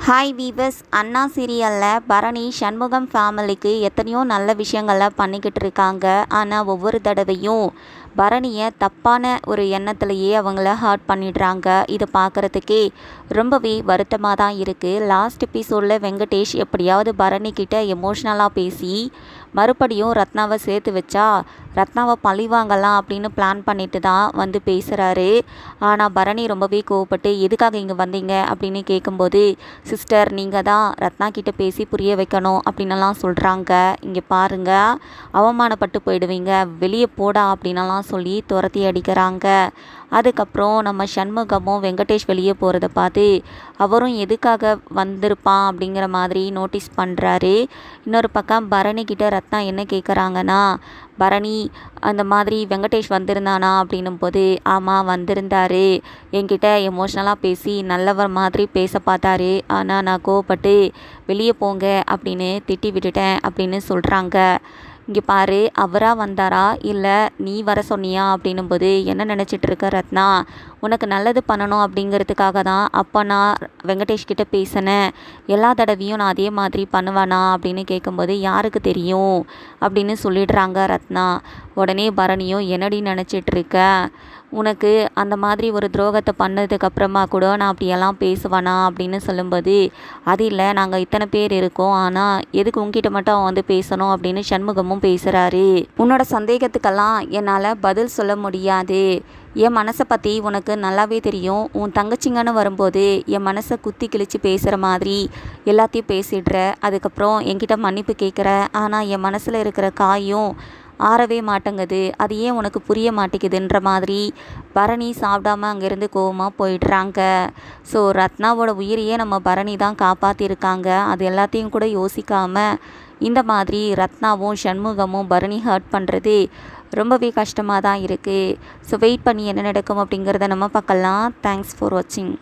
Hi viewers, அண்ணா சீரியலில் பரணி சண்முகம் ஃபேமிலிக்கு எத்தனையோ நல்ல விஷயங்களை பண்ணிக்கிட்டு இருக்காங்க. ஆனால் ஒவ்வொரு தடவையும் பரணியை தப்பான ஒரு எண்ணத்துலையே அவங்கள ஹர்ட் பண்ணிடுறாங்க. இதை பார்க்குறதுக்கே ரொம்பவே வருத்தமாக தான் இருக்குது. லாஸ்ட் எபிசோடில் வெங்கடேஷ் எப்படியாவது பரணிக்கிட்ட எமோஷ்னலாக பேசி மறுபடியும் ரத்னாவை சேர்த்து வச்சா ரத்னாவை பழிவாங்கலாம் அப்படின்னு பிளான் பண்ணிட்டு தான் வந்து பேசுகிறாரு. ஆனால் பரணி ரொம்பவே கோவப்பட்டு எதுக்காக இங்கே வந்தீங்க அப்படின்னு கேட்கும்போது, சிஸ்டர் நீங்கள் தான் ரத்னா கிட்ட பேசி புரிய வைக்கணும் அப்படின்னலாம் சொல்கிறாங்க. இங்கே பாருங்கள், அவமானப்பட்டு போயிடுவீங்க, வெளியே போடா அப்படின்னலாம் சொல்லி துரத்தி அடிக்கிறாங்க. அதுக்கப்புறம் நம்ம சண்முகமும் வெங்கடேஷ் வெளியே போகிறத பார்த்து அவரும் எதுக்காக வந்திருப்பான் அப்படிங்கிற மாதிரி நோட்டீஸ் பண்ணுறாரு. இன்னொரு பக்கம் பரணி கிட்ட ரத்னா என்ன கேட்குறாங்கன்னா, பரணி அந்த மாதிரி வெங்கடேஷ் வந்திருந்தானா அப்படின்னும் போது, ஆமாம் வந்திருந்தாரு, என்கிட்ட எமோஷ்னலாக பேசி நல்லவர் மாதிரி பேச பார்த்தாரு, ஆனால் நான் கோவப்பட்டு வெளியே போங்க அப்படின்னு திட்டி விட்டுட்டேன் அப்படின்னு சொல்கிறாங்க. இங்கே பாரு, அவராக வந்தாரா இல்லை நீ வர சொன்னியா அப்படின்னும் போது, என்ன நினச்சிட்டு இருக்க ரத்னா, உனக்கு நல்லது பண்ணணும் அப்படிங்கிறதுக்காக தான் அப்போ நான் வெங்கடேஷ் கிட்ட பேசினேன், எல்லா தடவையும் நான் அதே மாதிரி பண்ணுவேனா அப்படின்னு கேட்கும்போது, யாருக்கு தெரியும் அப்படின்னு சொல்லிடுறாங்க ரத்னா. உடனே பரணியும் என்னடி நினச்சிட்டு இருக்க, உனக்கு அந்த மாதிரி ஒரு துரோகத்தை பண்ணதுக்கப்புறமா கூட நான் அப்படியெல்லாம் பேசுவேனா அப்படின்னு சொல்லும்போது, அது இல்லை, நாங்கள் இத்தனை பேர் இருக்கோம், ஆனால் எதுக்கு உங்ககிட்ட மட்டும் அவன் வந்து பேசணும் அப்படின்னு சண்முகமும் பேசுகிறாரு. உன்னோட சந்தேகத்துக்கெல்லாம் என்னால் பதில் சொல்ல முடியாது, என் மனசை பற்றி உனக்கு நல்லாவே தெரியும், உன் தங்கச்சிங்கன்னு வரும்போது என் மனசை குத்தி கிழிச்சு பேசுகிற மாதிரி எல்லாத்தையும் பேசிடுற, அதுக்கப்புறம் என்கிட்ட மன்னிப்பு கேட்குற, ஆனால் என் மனசில் இருக்கிற காயும் ஆறவே மாட்டேங்குது, அது ஏன் உனக்கு புரிய மாட்டேங்குதுன்ற மாதிரி பரணி சாப்பிடாம அங்கேருந்து கோவமாக போயிடுறாங்க. ஸோ ரத்னாவோட உயிரையே நம்ம பரணி தான் காப்பாற்றிருக்காங்க. அது எல்லாத்தையும் கூட யோசிக்காமல் இந்த மாதிரி ரத்னாவும் சண்முகமும் பரணி ஹர்ட் பண்ணுறது ரொம்பவே கஷ்டமாக தான் இருக்குது. ஸோ வெயிட் பண்ணி என்ன நடக்கும் அப்படிங்கிறத நம்ம பார்க்கலாம். தேங்க்ஸ் ஃபார் வாட்சிங்.